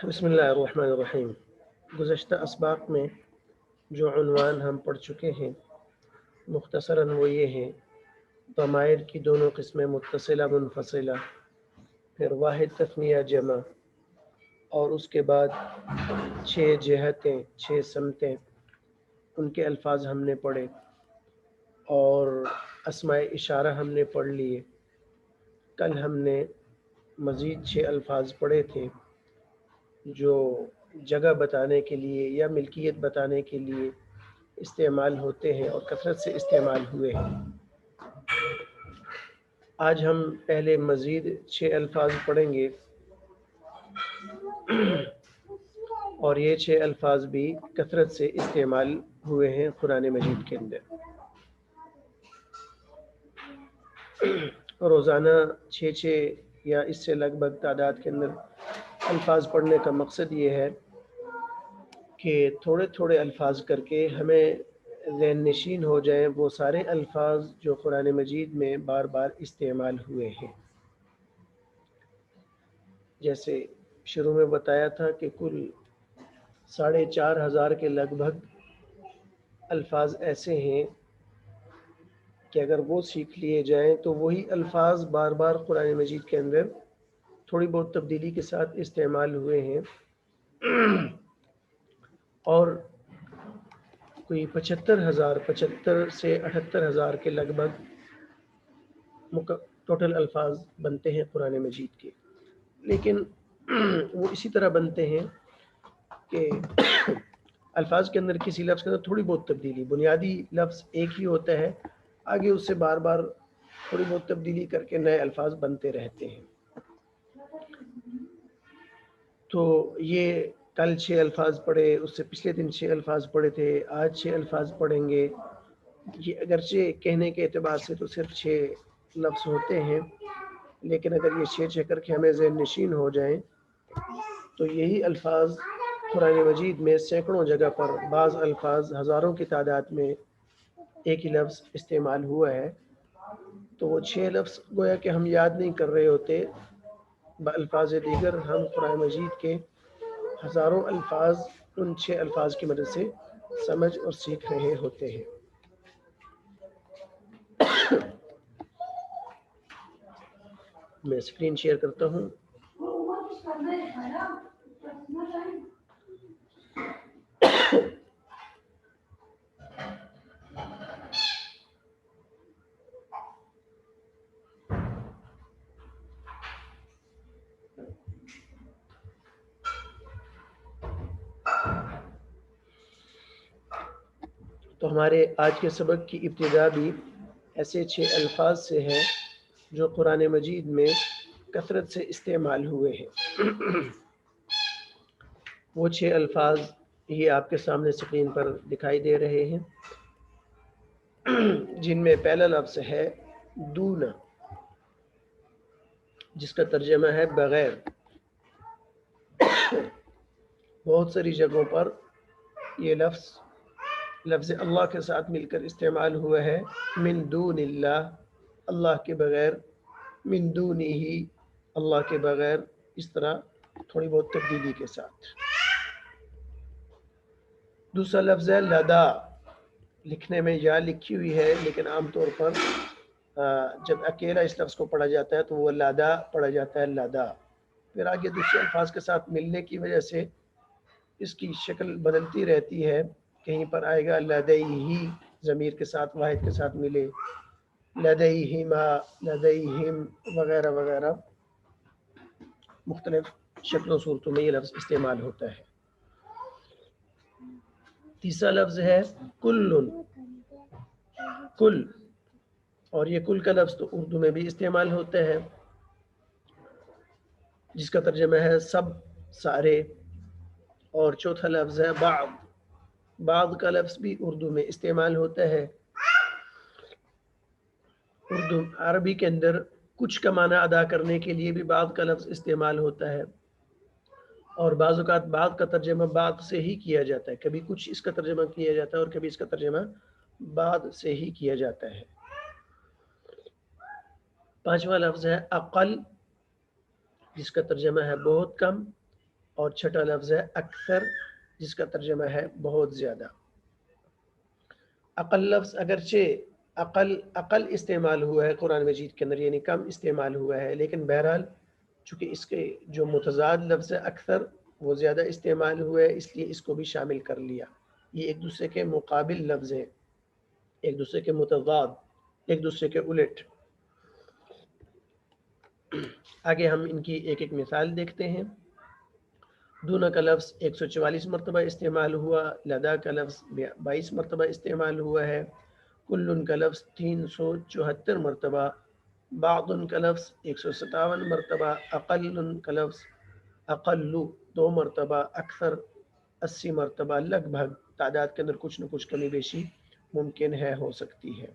بسم اللہ الرحمن الرحیم۔ گزشتہ اسباق میں جو عنوان ہم پڑھ چکے ہیں مختصراً وہ یہ ہیں: ضمائر کی دونوں قسمیں متصلہ منفصلہ، پھر واحد تثنیہ جمع، اور اس کے بعد 6 جہتیں 6 سمتیں، ان کے الفاظ ہم نے پڑھے، اور اسماء اشارہ ہم نے پڑھ لیے۔ کل ہم نے مزید 6 الفاظ پڑھے تھے جو جگہ بتانے کے لیے یا ملکیت بتانے کے لیے استعمال ہوتے ہیں اور کثرت سے استعمال ہوئے ہیں۔ آج ہم پہلے مزید 6 الفاظ پڑھیں گے، اور یہ 6 الفاظ بھی کثرت سے استعمال ہوئے ہیں قرآن مجید کے اندر۔ روزانہ 6 یا اس سے لگ بھگ تعداد کے اندر الفاظ پڑھنے کا مقصد یہ ہے کہ تھوڑے تھوڑے الفاظ کر کے ہمیں ذہن نشین ہو جائیں وہ سارے الفاظ جو قرآن مجید میں بار بار استعمال ہوئے ہیں۔ جیسے شروع میں بتایا تھا کہ کل 4,500 کے لگ بھگ الفاظ ایسے ہیں کہ اگر وہ سیکھ لیے جائیں تو وہی الفاظ بار بار قرآن مجید کے اندر تھوڑی بہت تبدیلی کے ساتھ استعمال ہوئے ہیں، اور کوئی 75 سے 78,000 کے لگ بھگ ٹوٹل الفاظ بنتے ہیں قرآن مجید کے۔ لیکن وہ اسی طرح بنتے ہیں کہ الفاظ کے اندر کسی لفظ کے اندر تھوڑی بہت تبدیلی، بنیادی لفظ ایک ہی ہوتا ہے، آگے اس سے بار بار تھوڑی بہت تبدیلی کر کے نئے الفاظ بنتے رہتے ہیں۔ تو یہ کل 6 الفاظ پڑھے، اس سے پچھلے دن 6 الفاظ پڑھے تھے، آج 6 الفاظ پڑھیں گے۔ یہ اگرچہ کہنے کے اعتبار سے تو صرف 6 لفظ ہوتے ہیں، لیکن اگر یہ 6 کر کے ہمیں ذہن نشین ہو جائیں تو یہی الفاظ قرآن مجید میں سینکڑوں جگہ پر، بعض الفاظ ہزاروں کی تعداد میں ایک ہی لفظ استعمال ہوا ہے، تو وہ 6 لفظ گویا کہ ہم یاد نہیں کر رہے ہوتے، الفاظ دیگر ہم قرآن مجید کے ہزاروں الفاظ ان 6 الفاظ کی مدد سے سمجھ اور سیکھ رہے ہوتے ہیں۔ میں اسکرین شیئر کرتا ہوں۔ تو ہمارے آج کے سبق کی ابتدا بھی ایسے 6 الفاظ سے ہے جو قرآن مجید میں کثرت سے استعمال ہوئے ہیں۔ وہ 6 الفاظ یہ آپ کے سامنے اسکرین پر دکھائی دے رہے ہیں، جن میں پہلا لفظ ہے دون، جس کا ترجمہ ہے بغیر۔ بہت ساری جگہوں پر یہ لفظ اللہ کے ساتھ مل کر استعمال ہوا ہے، من دون اللہ، اللہ کے بغیر، من دونہ، اللہ کے بغیر، اس طرح تھوڑی بہت تبدیلی کے ساتھ۔ دوسرا لفظ ہے لدا، لکھنے میں یا لکھی ہوئی ہے لیکن عام طور پر جب اکیلا اس لفظ کو پڑھا جاتا ہے تو وہ لدا پڑھا جاتا ہے، لدا۔ پھر آگے دوسرے الفاظ کے ساتھ ملنے کی وجہ سے اس کی شکل بدلتی رہتی ہے، کہیں پر آئے گا لدیہ، ضمیر کے ساتھ واحد کے ساتھ ملے، لدیہما، لدیہم، وغیرہ وغیرہ، مختلف شکلوں صورتوں میں یہ لفظ استعمال ہوتا ہے۔ تیسرا لفظ ہے کل، کل، اور یہ کل کا لفظ تو اردو میں بھی استعمال ہوتا ہے، جس کا ترجمہ ہے سب، سارے۔ اور چوتھا لفظ ہے بعض، بعض کا لفظ بھی اردو میں استعمال ہوتا ہے۔ اردو عربی کے اندر کچھ کا معنی ادا کرنے کے لیے بھی بعض کا لفظ استعمال ہوتا ہے، اور بعض اوقات بعض کا ترجمہ بعض سے ہی کیا جاتا ہے، کبھی کچھ اس کا ترجمہ کیا جاتا ہے اور کبھی اس کا ترجمہ بعض سے ہی کیا جاتا ہے۔ پانچواں لفظ ہے اقل، جس کا ترجمہ ہے بہت کم، اور چھٹا لفظ ہے اکثر، جس کا ترجمہ ہے بہت زیادہ۔ عقل لفظ اگرچہ عقل استعمال ہوا ہے قرآن مجید کے اندر، یعنی کم استعمال ہوا ہے، لیکن بہرحال چونکہ اس کے جو متضاد لفظ ہے اکثر وہ زیادہ استعمال ہوا ہے، اس لیے اس کو بھی شامل کر لیا۔ یہ ایک دوسرے کے مقابل لفظ ہیں، ایک دوسرے کے متضاد، ایک دوسرے کے الٹ۔ آگے ہم ان کی ایک ایک مثال دیکھتے ہیں۔ دونہ کا لفظ 144 مرتبہ استعمال ہوا، لدا کا لفظ 22 مرتبہ استعمال ہوا ہے، کل کا لفظ 374 مرتبہ، بعض کا لفظ 157 مرتبہ، اقل کا لفظ اقل 2 مرتبہ، اکثر 80 مرتبہ۔ لگ بھگ تعداد کے اندر کچھ نہ کچھ کمی بیشی ممکن ہے، ہو سکتی ہے۔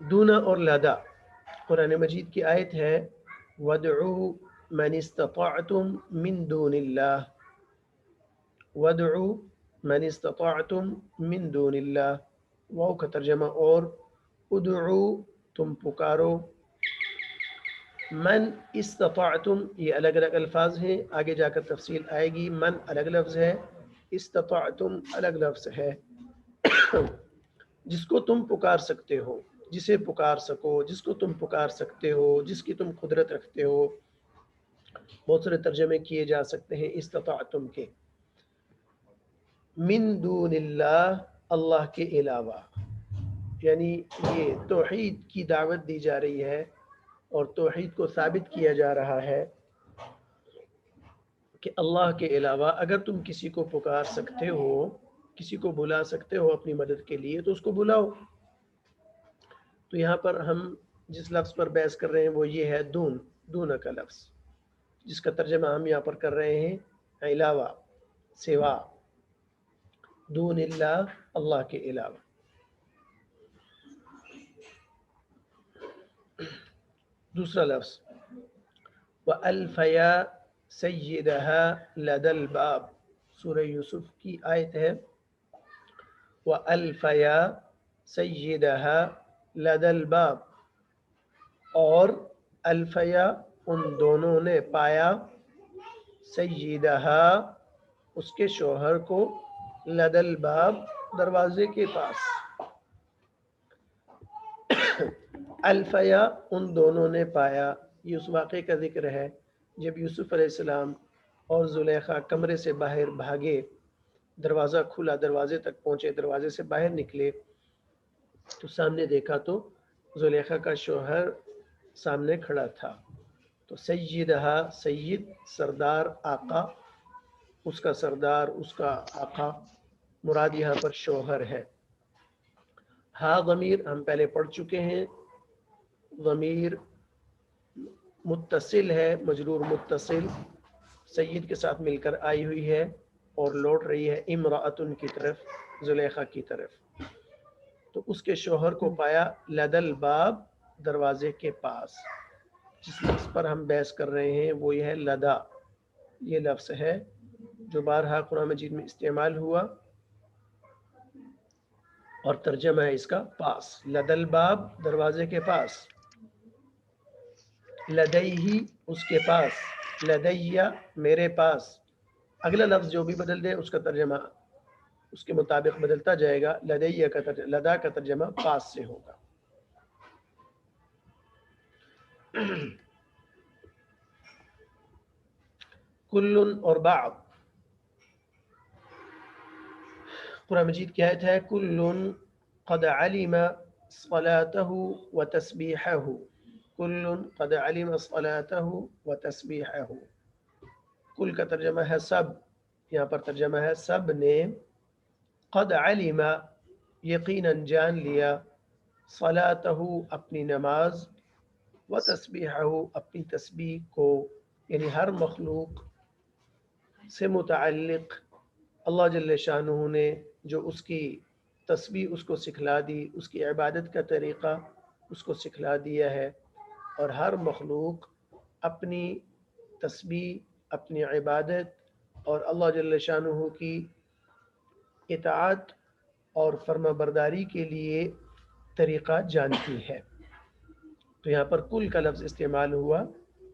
دونہ اور لدا، قرآن مجید کی آیت ہے وَادْعُوا مَنِ اسْتَطَعْتُم مِّن دُونِ اللَّهِ، وَادْعُوا مَنِ اسْتَطَعْتُم مِّن دُونِ اللَّهِ، واو کا ترجمہ اور ادعو تم پکارو، من استطعتم یہ الگ الگ الفاظ ہیں، آگے جا کر تفصیل آئے گی۔ من الگ لفظ ہے، استطعتم الگ لفظ ہے۔ جس کو تم پکار سکتے ہو، جسے پکار سکو، جس کو تم پکار سکتے ہو، جس کی تم قدرت رکھتے ہو۔ بہت سارے ترجمے کیے جا سکتے ہیں استطاعتم کے۔ من دون اللہ، اللہ کے علاوہ، یعنی یہ توحید کی دعوت دی جا رہی ہے اور توحید کو ثابت کیا جا رہا ہے کہ اللہ کے علاوہ اگر تم کسی کو پکار سکتے ہو، کسی کو بلا سکتے ہو اپنی مدد کے لیے، تو اس کو بلاؤ۔ تو یہاں پر ہم جس لفظ پر بحث کر رہے ہیں وہ یہ ہے دون کا لفظ، جس کا ترجمہ ہم یہاں پر کر رہے ہیں علاوہ، سوا، دون اللہ، اللہ کے علاوہ۔ دوسرا لفظ وَأَلْفَيَا سَيِّدَهَا لَدَى الْبَابِ، سورہ یوسف کی آیت ہے وَأَلْفَيَا سَيِّدَهَا لَدَى الْبَابِ، اور الفیا ان دونوں نے پایا، سیدہا اس کے شوہر کو، لد الباب دروازے کے پاس۔ الفیا ان دونوں نے پایا، یہ اس واقعے کا ذکر ہے جب یوسف علیہ السلام اور زلیخا کمرے سے باہر بھاگے، دروازہ کھلا، دروازے تک پہنچے، دروازے سے باہر نکلے تو سامنے دیکھا تو زلیخا کا شوہر سامنے کھڑا تھا۔ تو سیدہا، سید سردار، آقا، اس کا سردار، اس کا آقا، مراد یہاں پر شوہر ہے۔ ہاں ضمیر ہم پہلے پڑھ چکے ہیں، ضمیر متصل ہے، مجرور متصل، سید کے ساتھ مل کر آئی ہوئی ہے اور لوٹ رہی ہے امرأتن کی طرف، زلیخا کی طرف۔ تو اس کے شوہر کو پایا لد الباب دروازے کے پاس۔ جس لفظ پر ہم بحث کر رہے ہیں وہ یہ ہے لدا، یہ لفظ ہے جو بارہا قرآن مجید میں استعمال ہوا اور ترجمہ ہے اس کا پاس، لد الباب دروازے کے پاس، لدیہ اس کے پاس، لدیہ میرے پاس۔ اگلا لفظ جو بھی بدل دے اس کا ترجمہ اس کے مطابق بدلتا جائے گا، لدیہ کا ترجمہ، لدا کا ترجمہ پاس سے ہوگا۔ کل اور بعض، قرآن مجید کی آیت ہے کل قد علم صلاته وتسبیحه، کل قد علم صلاته وتسبیحه۔ کل کا ترجمہ ہے سب، یہاں پر ترجمہ ہے سب نے، قد علم یقیناً جان لیا، صلاته اپنی نماز، وتسبیحه اپنی تسبیح کو، یعنی ہر مخلوق سے متعلق اللہ جل شانہ نے جو اس کی تسبیح اس کو سکھلا دی، اس کی عبادت کا طریقہ اس کو سکھلا دیا ہے، اور ہر مخلوق اپنی تسبیح، اپنی عبادت اور اللہ جل شانہ کی اطاعت اور فرما برداری کے لیے طریقہ جانتی ہے۔ تو یہاں پر کل کا لفظ استعمال ہوا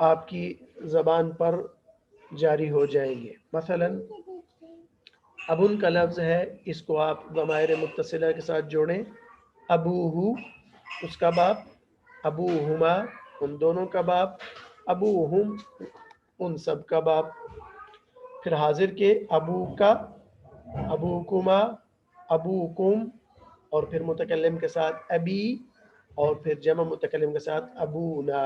آپ کی زبان پر جاری ہو جائیں گے۔ مثلاً ابن کا لفظ ہے، اس کو آپ ضمائر متصلہ کے ساتھ جوڑیں، ابوہو اس کا باپ، ابوہما ان دونوں کا باپ، ابوہم ان سب کا باپ۔ پھر حاضر کے ابو کا، ابوکما، ابوکم، اور پھر متکلم کے ساتھ ابی، اور پھر جمع متکلم کے ساتھ ابونا۔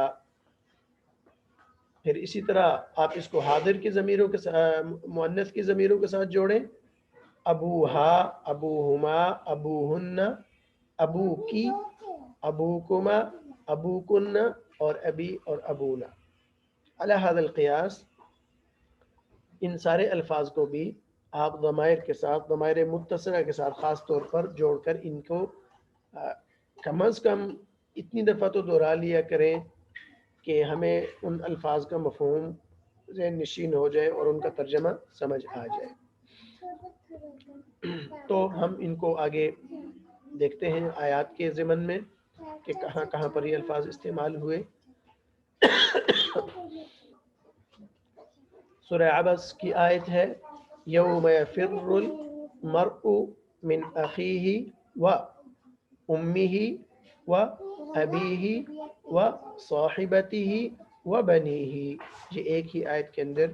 پھر اسی طرح آپ اس کو حاضر کی ضمیروں کے ساتھ، مؤنث کی ضمیروں کے ساتھ جوڑیں، ابوہا، ابوہما، ابوہن، ابوکی، ابوکما، ابوکن، اور ابی اور ابونا۔ علی ھذا القیاس ان سارے الفاظ کو بھی آپ ضمائر کے ساتھ، ضمائر متصلہ کے ساتھ خاص طور پر جوڑ کر ان کو کم از کم اتنی دفعہ تو دہرا لیا کریں کہ ہمیں ان الفاظ کا مفہوم ذہن نشین ہو جائے اور ان کا ترجمہ سمجھ آ جائے۔ تو ہم ان کو آگے دیکھتے ہیں آیات کے ضمن میں کہ کہاں کہاں پر یہ الفاظ استعمال ہوئے۔ سورہ عبس کی آیت ہے، یوم یفر المرء من اخیہ و امہ و ابیہ و صاحبتہ و بنیہ۔ یہ ایک ہی آیت کے اندر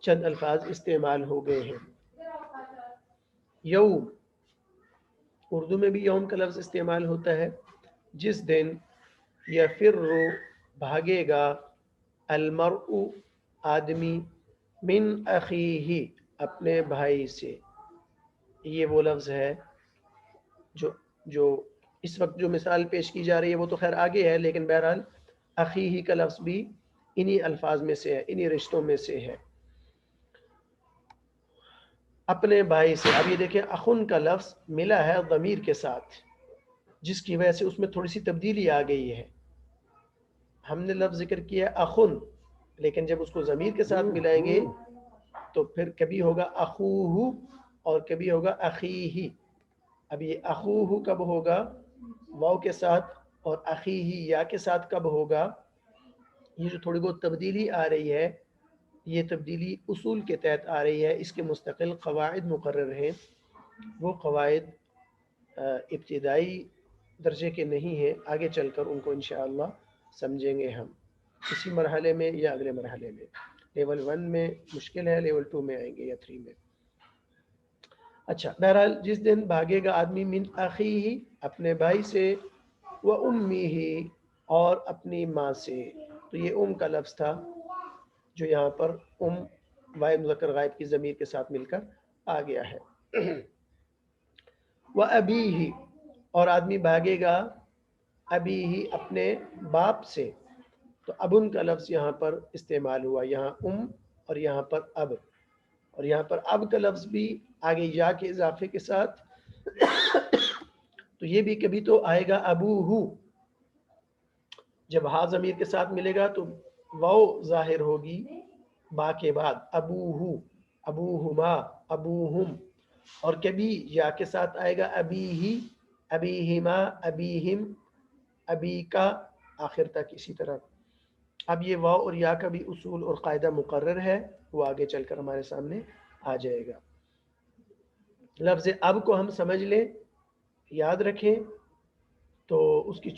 چند الفاظ استعمال ہو گئے ہیں۔ یوم، اردو میں بھی یوم کا لفظ استعمال ہوتا ہے، جس دن یفر بھاگے گا، المرء آدمی، من اخیہ اپنے بھائی سے۔ یہ وہ لفظ ہے جو اس وقت جو مثال پیش کی جا رہی ہے وہ تو خیر آگے ہے، لیکن بہرحال اخیہ کا لفظ بھی انہی الفاظ میں سے ہے، انہی رشتوں میں سے ہے، اپنے بھائی سے۔ اب یہ دیکھیں اخن کا لفظ ملا ہے ضمیر کے ساتھ، جس کی وجہ سے اس میں تھوڑی سی تبدیلی آ گئی ہے۔ ہم نے لفظ ذکر کیا اخن، لیکن جب اس کو ضمیر کے ساتھ ملائیں گے تو پھر کبھی ہوگا اخوہ اور کبھی ہوگا اخیہ۔ اب یہ اخوہ کب ہوگا واو کے ساتھ اور اخیہ یا کے ساتھ کب ہوگا؟ یہ جو تھوڑی بہت تبدیلی آ رہی ہے، یہ تبدیلی اصول کے تحت آ رہی ہے، اس کے مستقل قواعد مقرر ہیں۔ وہ قواعد ابتدائی درجے کے نہیں ہیں، آگے چل کر ان کو انشاءاللہ سمجھیں گے ہم اسی مرحلے میں یا اگلے مرحلے میں۔ لیول 1 میں مشکل ہے، لیول 2 میں آئیں گے یا 3 میں۔ اچھا، بہرحال جس دن بھاگے گا آدمی من اخیہ اپنے بھائی سے، و امہ اور اپنی ماں سے۔ تو یہ ام کا لفظ تھا جو یہاں پر ام واحد مذکر غائب کی ضمیر کے ساتھ مل کر آ گیا ہے۔ و ابیہ اور آدمی بھاگے گا ابیہ اپنے باپ سے۔ تو ابن کا لفظ یہاں پر استعمال ہوا، یہاں ام اور یہاں پر اب، اور یہاں پر اب کا لفظ بھی آگے یا کے اضافے کے ساتھ، تو یہ بھی کبھی تو آئے گا ابوہو، جب ہا ضمیر کے ساتھ ملے گا تو واو ظاہر ہوگی با کے بعد، ابوہو، ابوہما، ابوہم، اور کبھی یا کے ساتھ آئے گا ابیہی، ابیہما، ابیہم، ابی کا، آخر تک اسی طرح۔ اب یہ واو اور یا کا بھی اصول اور قاعدہ مقرر ہے، وہ آگے چل کر ہمارے سامنے آ جائے گا۔ لفظ اب کو ہم سمجھ لیں، یاد رکھیں، تو اس کی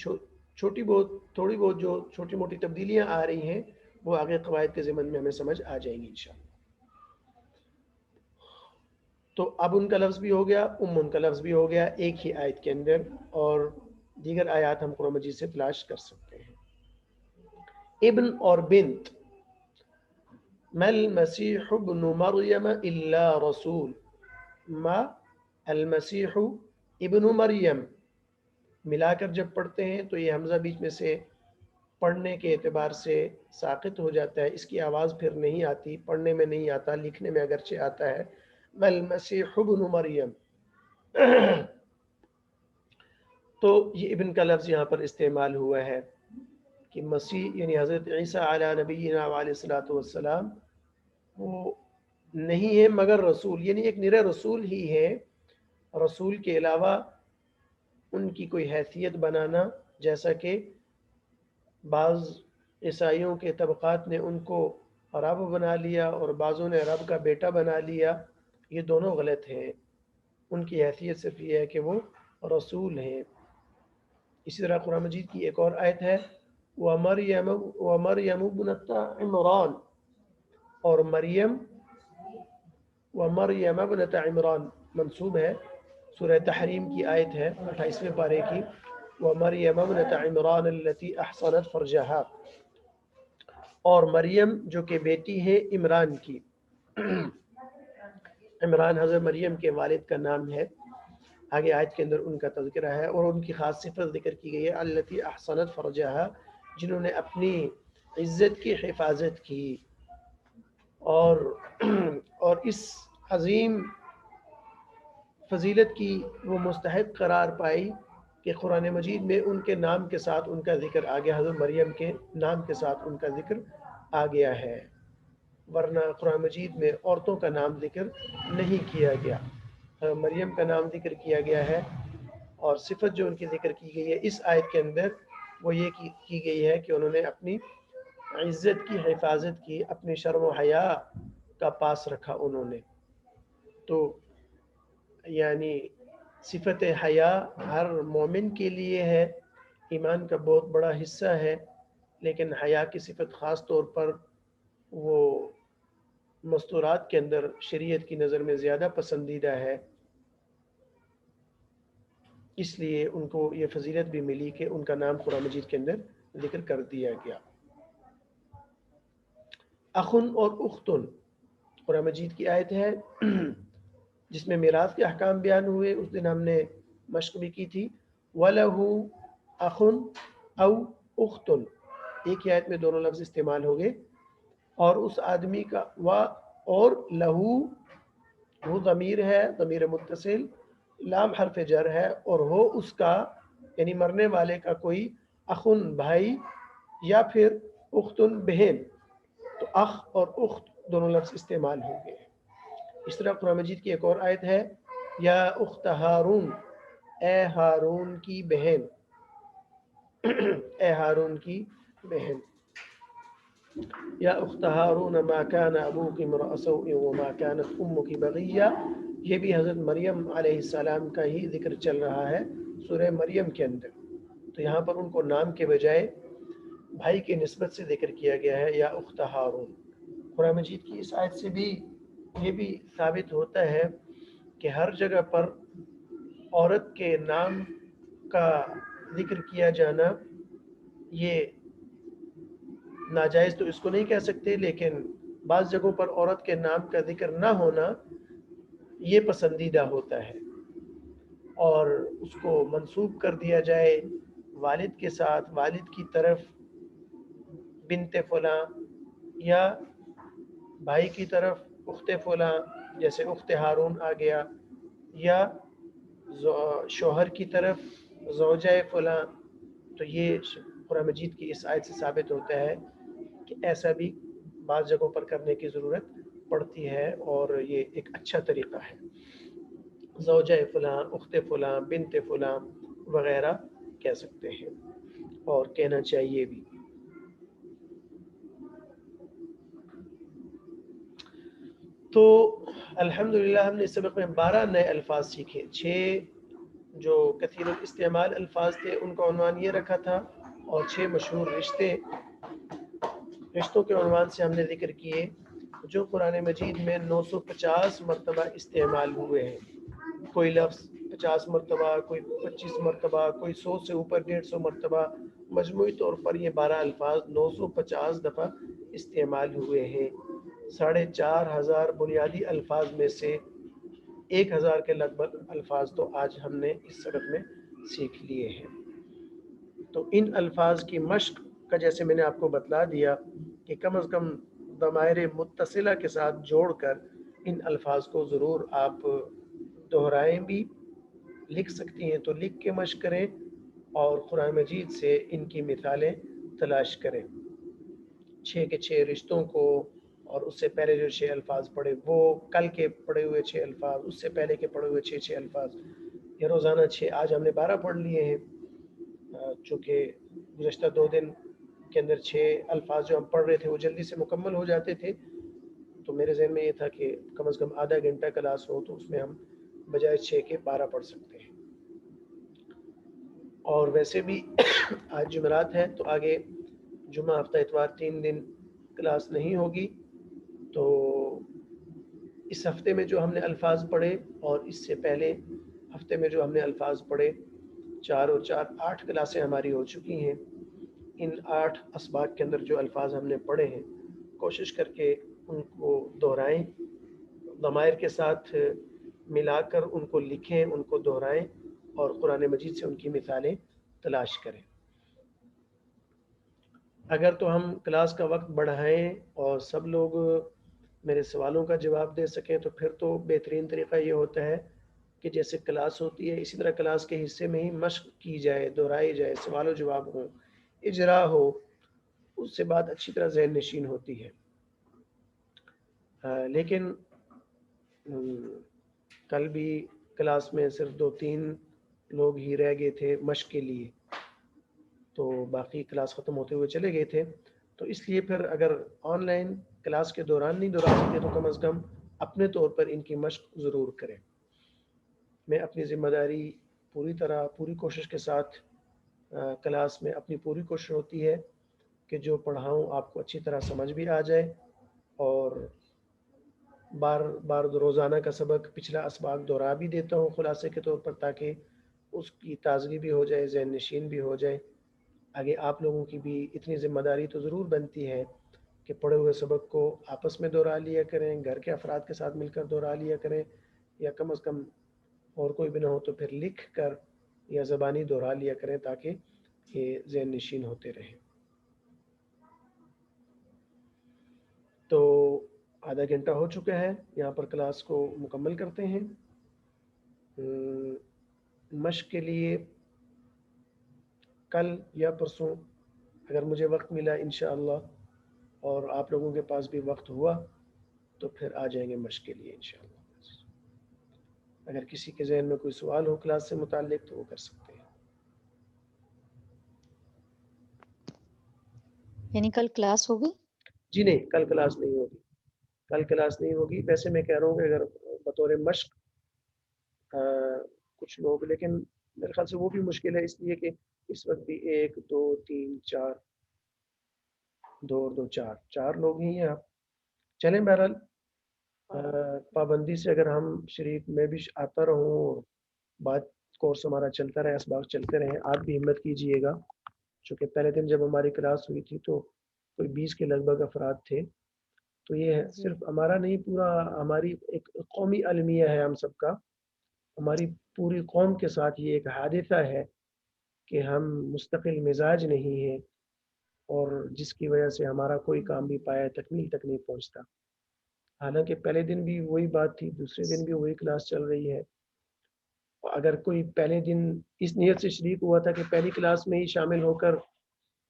تھوڑی بہت جو چھوٹی موٹی تبدیلیاں آ رہی ہیں وہ آگے قواعد کے ضمن میں ہمیں سمجھ آ جائیں گی انشاءاللہ۔ تو اب ان کا لفظ بھی ہو گیا، ان کا لفظ بھی ہو گیا ایک ہی آیت کے اندر، اور دیگر آیات ہم قرآن مجید سے تلاش کر سکتے ہیں۔ ابن اور بنت، ما المسیح ابن مریم الا رسول، ما المسیح ابن مریم ملا کر جب پڑھتے ہیں تو یہ حمزہ بیچ میں سے پڑھنے کے اعتبار سے ساقط ہو جاتا ہے، اس کی آواز پھر نہیں آتی، پڑھنے میں نہیں آتا، لکھنے میں اگرچہ آتا ہے، ما المسیح ابن مریم۔ تو یہ ابن کا لفظ یہاں پر استعمال ہوا ہے کہ مسیح یعنی حضرت عیسیٰ علیہ نبینا علیہ الصلوۃ والسلام وہ نہیں ہے مگر رسول، یعنی ایک نرا رسول ہی ہے، رسول کے علاوہ ان کی کوئی حیثیت بنانا، جیسا کہ بعض عیسائیوں کے طبقات نے ان کو رب بنا لیا اور بعضوں نے رب کا بیٹا بنا لیا، یہ دونوں غلط ہیں۔ ان کی حیثیت صرف یہ ہے کہ وہ رسول ہیں۔ اسی طرح قرآن مجید کی ایک اور آیت ہے وَمَرْيَمُ ابْنَتَ عِمْرَان، اور وَمَرْيَمَ ابْنَتَ عِمْرَان منصوب ہے، سورہ تحریم کی آیت ہے 28ویں پارے کی، وَمَرْيَمَ ابْنَتَ عِمْرَانَ الَّتِي أَحْصَنَتْ فَرْجَهَا، اور مریم جو کہ بیٹی ہے عمران کی۔ عمران حضرت مریم کے والد کا نام ہے۔ آگے آیت کے اندر ان کا تذکرہ ہے اور ان کی خاص صفت ذکر کی گئی ہے، التی احسنت فرجہا، جنہوں نے اپنی عزت کی حفاظت کی اور اس عظیم فضیلت کی وہ مستحق قرار پائی کہ قرآن مجید میں ان کے نام کے ساتھ ان کا ذکر آ گیا، حضرت مریم کے نام کے ساتھ ان کا ذکر آ گیا ہے، ورنہ قرآن مجید میں عورتوں کا نام ذکر نہیں کیا گیا۔ مریم کا نام ذکر کیا گیا ہے، اور صفت جو ان کی ذکر کی گئی ہے اس آیت کے اندر وہ یہ کی گئی ہے کہ انہوں نے اپنی عزت کی حفاظت کی، اپنی شرم و حیا کا پاس رکھا انہوں نے۔ تو یعنی صفت حیا ہر مومن کے لیے ہے، ایمان کا بہت بڑا حصہ ہے، لیکن حیا کی صفت خاص طور پر وہ مستورات کے اندر شریعت کی نظر میں زیادہ پسندیدہ ہے، اس لیے ان کو یہ فضیلت بھی ملی کہ ان کا نام قرآن مجید کے اندر ذکر کر دیا گیا۔ اخن اور اختن قرآن مجید کی آیت ہے جس میں میراث کے احکام بیان ہوئے، اس دن ہم نے مشق بھی کی تھی۔ وَلَهُ أَخٌ أَوْ أُخْتٌ، ایک ہی آیت میں دونوں لفظ استعمال ہو گئے، اور اس آدمی کا اور لہو، وہ ضمیر ہے، ضمیر متصل، لام حرف جر ہے، اور ہو اس کا یعنی مرنے والے کا کوئی اخن بھائی یا پھر اختن بہن، تو اخ اور اخت دونوں لفظ استعمال ہوں گے۔ اس طرح قرآن مجید کی ایک اور آیت ہے یا اخت ہارون، اے ہارون کی بہن، اے ہارون کی بہن، یا اخت ہارون ما کان ابوک امرأ سوء وما کانت امک بغیہ، یہ بھی حضرت مریم علیہ السلام کا ہی ذکر چل رہا ہے سورہ مریم کے اندر، تو یہاں پر ان کو نام کے بجائے بھائی کی نسبت سے ذکر کیا گیا ہے، یا اخت ہارون۔ قرآن مجید کی اس آیت سے بھی یہ بھی ثابت ہوتا ہے کہ ہر جگہ پر عورت کے نام کا ذکر کیا جانا یہ ناجائز تو اس کو نہیں کہہ سکتے، لیکن بعض جگہوں پر عورت کے نام کا ذکر نہ ہونا یہ پسندیدہ ہوتا ہے، اور اس کو منسوب کر دیا جائے والد کے ساتھ، والد کی طرف بنت فلاں، یا بھائی کی طرف اخت فلاں، جیسے اخت ہارون آ گیا، یا شوہر کی طرف زوجہ فلاں، تو یہ قرآن مجید کی اس آیت سے ثابت ہوتا ہے کہ ایسا بھی بعض جگہوں پر کرنے کی ضرورت پڑتی ہے، اور یہ ایک اچھا طریقہ ہے۔ زوجہ فلاں، اخت فلاں، بنت فلاں وغیرہ کہہ سکتے ہیں، اور کہنا چاہیے بھی۔ تو الحمدللہ ہم نے اس سبق میں 12 نئے الفاظ سیکھے، 6 جو کثیر الاستعمال الفاظ تھے ان کا عنوان یہ رکھا تھا، اور 6 مشہور رشتوں کے عنوان سے ہم نے ذکر کیے جو قرآن مجید میں 950 مرتبہ استعمال ہوئے ہیں۔ کوئی لفظ 50 مرتبہ، کوئی 25 مرتبہ، کوئی 100 سے اوپر 150 مرتبہ، مجموعی طور پر یہ 12 الفاظ 950 دفعہ استعمال ہوئے ہیں۔ 4500 بنیادی الفاظ میں سے 1000 کے لگ بھگ الفاظ تو آج ہم نے اس سبق میں سیکھ لیے ہیں۔ تو ان الفاظ کی مشق کا جیسے میں نے آپ کو بتلا دیا کہ کم از کم ضمائر متصلہ کے ساتھ جوڑ کر ان الفاظ کو ضرور آپ دہرائیں بھی، لکھ سکتی ہیں تو لکھ کے مشق کریں، اور قرآن مجید سے ان کی مثالیں تلاش کریں۔ 6 کے 6 رشتوں کو، اور اس سے پہلے جو 6 الفاظ پڑھے وہ کل کے پڑھے ہوئے 6 الفاظ، اس سے پہلے کے پڑھے ہوئے 6 الفاظ، یہ روزانہ 6، آج ہم نے 12 پڑھ لیے ہیں، چونکہ گزشتہ 2 دن کے اندر 6 الفاظ جو ہم پڑھ رہے تھے وہ جلدی سے مکمل ہو جاتے تھے، تو میرے ذہن میں یہ تھا کہ کم از کم آدھا گھنٹہ کلاس ہو تو اس میں ہم بجائے 6 کے 12 پڑھ سکتے ہیں۔ اور ویسے بھی آج جمعرات ہے تو آگے جمعہ ہفتہ اتوار 3 دن کلاس نہیں ہوگی، تو اس ہفتے میں جو ہم نے الفاظ پڑھے اور اس سے پہلے ہفتے میں جو ہم نے الفاظ پڑھے 4 اور 4 8 کلاسیں ہماری ہو چکی ہیں۔ ان 8 اسباق کے اندر جو الفاظ ہم نے پڑھے ہیں کوشش کر کے ان کو دہرائیں، ضمائر کے ساتھ ملا کر ان کو لکھیں، ان کو دہرائیں اور قرآن مجید سے ان کی مثالیں تلاش کریں۔ اگر تو ہم کلاس کا وقت بڑھائیں اور سب لوگ میرے سوالوں کا جواب دے سکیں تو پھر تو بہترین طریقہ یہ ہوتا ہے کہ جیسے کلاس ہوتی ہے اسی طرح کلاس کے حصے میں ہی مشق کی جائے، دہرائی جائے، سوال و جواب ہوں، اجرا ہو، اس سے بات اچھی طرح ذہن نشین ہوتی ہے۔ لیکن کل بھی کلاس میں صرف 2-3 لوگ ہی رہ گئے تھے مشق کے لیے، تو باقی کلاس ختم ہوتے ہوئے چلے گئے تھے، تو اس لیے پھر اگر آن لائن کلاس کے دوران نہیں دہرا سکتے تو کم از کم اپنے طور پر ان کی مشق ضرور کریں۔ میں اپنی ذمہ داری پوری کوشش کے ساتھ کلاس میں اپنی پوری کوشش ہوتی ہے کہ جو پڑھاؤں آپ کو اچھی طرح سمجھ بھی آ جائے، اور بار بار روزانہ کا سبق پچھلا اسباق دہرا بھی دیتا ہوں خلاصے کے طور پر، تاکہ اس کی تازگی بھی ہو جائے، ذہن نشین بھی ہو جائے۔ آگے آپ لوگوں کی بھی اتنی ذمہ داری تو ضرور بنتی ہے کہ پڑھے ہوئے سبق کو آپس میں دہرا لیا کریں، گھر کے افراد کے ساتھ مل کر دہرا لیا کریں، یا کم از کم اور کوئی بھی نہ ہو تو پھر لکھ کر یا زبانی دہرا لیا کریں تاکہ یہ ذہن نشین ہوتے رہیں۔ تو آدھا گھنٹہ ہو چکا ہے، یہاں پر کلاس کو مکمل کرتے ہیں۔ مشق کے لیے کل یا پرسوں اگر مجھے وقت ملا انشاءاللہ اور آپ لوگوں کے پاس بھی وقت ہوا تو پھر آ جائیں گے مشق کے لیے انشاءاللہ۔ اگر کسی کے ذہن میں کوئی سوال ہو کلاس سے متعلق تو وہ کر سکتے ہیں۔ یعنی کل کلاس ہوگی؟ جی نہیں، کل کلاس نہیں ہوگی، کل کلاس نہیں ہوگی۔ ویسے میں کہہ رہا ہوں کہ اگر بطور مشق کچھ لوگ، لیکن میرے خیال سے وہ بھی مشکل ہے، اس لیے کہ اس وقت بھی 1 2 3 4 2 اور 2 4 لوگ ہی ہیں۔ آپ چلیں، بہرحال پابندی سے اگر ہم شریک میں بھی آتا رہوں، بات کورس ہمارا چلتا رہے، اسباق چلتے رہیں، آپ بھی ہمت کیجئے گا، چونکہ پہلے دن جب ہماری کلاس ہوئی تھی تو کوئی 20 کے لگ بھگ افراد تھے، تو یہ صرف ہمارا نہیں، پورا ہماری ایک قومی المیہ ہے ہم سب کا، ہماری پوری قوم کے ساتھ یہ ایک حادثہ ہے کہ ہم مستقل مزاج نہیں ہیں، اور جس کی وجہ سے ہمارا کوئی کام بھی پایا تکمیل تک نہیں پہنچتا۔ حالانکہ پہلے دن بھی وہی بات تھی، دوسرے دن بھی وہی کلاس چل رہی ہے۔ اگر کوئی پہلے دن اس نیت سے شریک ہوا تھا کہ پہلی کلاس میں ہی شامل ہو کر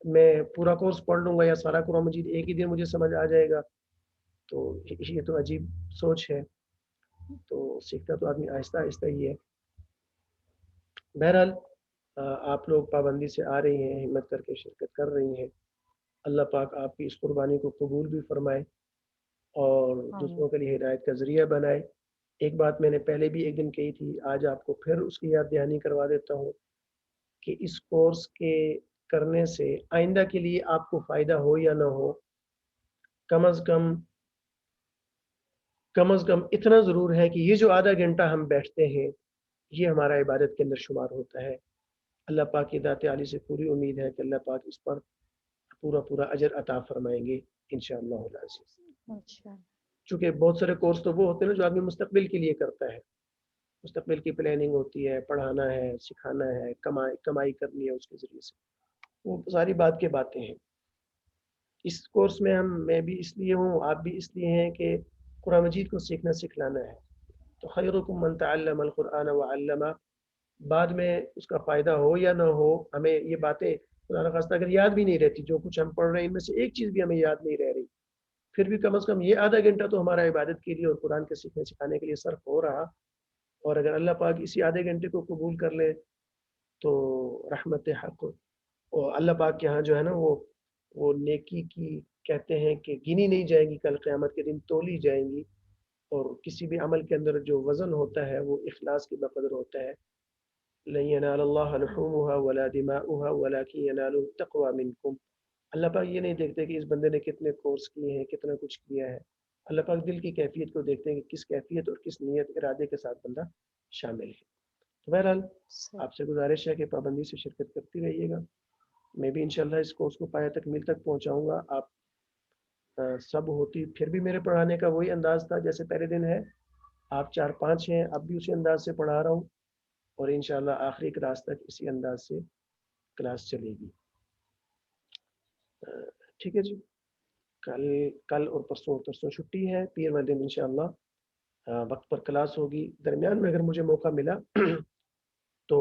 میں پورا کورس پڑھ لوں گا یا سارا قرآن مجید ایک ہی دن مجھے سمجھ آ جائے گا، تو یہ تو عجیب سوچ ہے، تو سیکھتا تو آدمی آہستہ آہستہ ہی ہے۔ بہرحال آپ لوگ پابندی سے آ رہی ہیں، ہمت کر کے شرکت کر رہی ہیں، اللہ پاک آپ کی اس قربانی کو قبول بھی فرمائے اور دوسروں کے لیے ہدایت کا ذریعہ بنائے۔ ایک بات میں نے پہلے بھی ایک دن کہی تھی، آج آپ کو پھر اس کی یاد دہانی کروا دیتا ہوں کہ اس کورس کے کرنے سے آئندہ کے لیے آپ کو فائدہ ہو یا نہ ہو، کم از کم اتنا ضرور ہے کہ یہ جو آدھا گھنٹہ ہم بیٹھتے ہیں یہ ہمارا عبادت کے اندر شمار ہوتا ہے۔ اللہ پاک کی ذات عالی سے پوری امید ہے کہ اللہ پاک اس پر پورا اجر عطا فرمائیں گے انشاءاللہ العزیز۔ چونکہ بہت سارے کورس تو وہ ہوتے ہیں جو آدمی مستقبل کے لیے کرتا ہے، مستقبل کی پلاننگ ہوتی ہے، پڑھانا ہے، سکھانا ہے، کمائی کرنی ہے اس کے ذریعے سے، وہ ساری بات کی باتیں ہیں۔ اس کورس میں میں بھی اس لیے ہوں، آپ بھی اس لیے ہیں کہ قرآن مجید کو سیکھنا سکھلانا ہے۔ تو خیرکم من تعلم القرآن وعلمہ، بعد میں اس کا فائدہ ہو یا نہ ہو، ہمیں یہ باتیں خدا نخواستہ اگر یاد بھی نہیں رہتی، جو کچھ ہم پڑھ رہے ہیں ان میں سے ایک چیز بھی ہمیں یاد نہیں رہ رہی، پھر بھی کم از کم یہ آدھا گھنٹہ تو ہمارا عبادت کے لیے اور قرآن کے سیکھنے سکھانے کے لیے صرف ہو رہا، اور اگر اللہ پاک اسی آدھے گھنٹے کو قبول کر لے تو رحمت حق، اور اللہ پاک کے ہاں جو ہے نا وہ وہ نیکی کی کہتے ہیں کہ گنی نہیں جائیں گی، کل قیامت کے دن تولی جائیں گی، اور کسی بھی عمل کے اندر جو وزن ہوتا ہے وہ اخلاص کی بقدر ہوتا ہے. لن ينال الله لحومها ولا دماؤها ولكن ينال التقوى منكم. اللہ پاک یہ نہیں دیکھتے کہ اس بندے نے کتنے کورس کیے ہیں، کتنا کچھ کیا ہے. اللہ پاک دل کی کیفیت کو دیکھتے ہیں کہ کس کیفیت اور کس نیت ارادے کے ساتھ بندہ شامل ہے. تو بہرحال آپ سے گزارش ہے کہ پابندی سے شرکت کرتی رہیے گا. میں بھی انشاءاللہ اس کورس کو پایہ تکمیل تک پہنچاؤں گا. آپ سب ہوتی پھر بھی میرے پڑھانے کا وہی انداز تھا جیسے پہلے دن ہے. آپ 4-5 ہیں، اب بھی اسی انداز سے پڑھا رہا ہوں، اور انشاءاللہ آخری کلاس تک اسی انداز سے کلاس چلے گی. ٹھیک ہے جی. کل اور پرسوں چھٹی ہے. پیر والے دن انشاءاللہ وقت پر کلاس ہوگی. درمیان میں اگر مجھے موقع ملا تو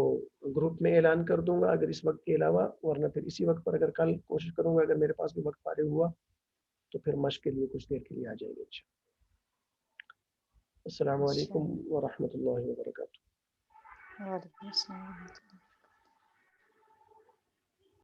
گروپ میں اعلان کر دوں گا اگر اس وقت کے علاوہ، ورنہ پھر اسی وقت پر اگر کل کوشش کروں گا، اگر میرے پاس بھی وقت فارغ ہوا تو پھر مشق کے لیے کچھ دیر کے لیے آ جائیں گے. السلام علیکم ورحمۃ اللہ وبرکاتہ. وعلیکم السلام ورحمۃ اللہ.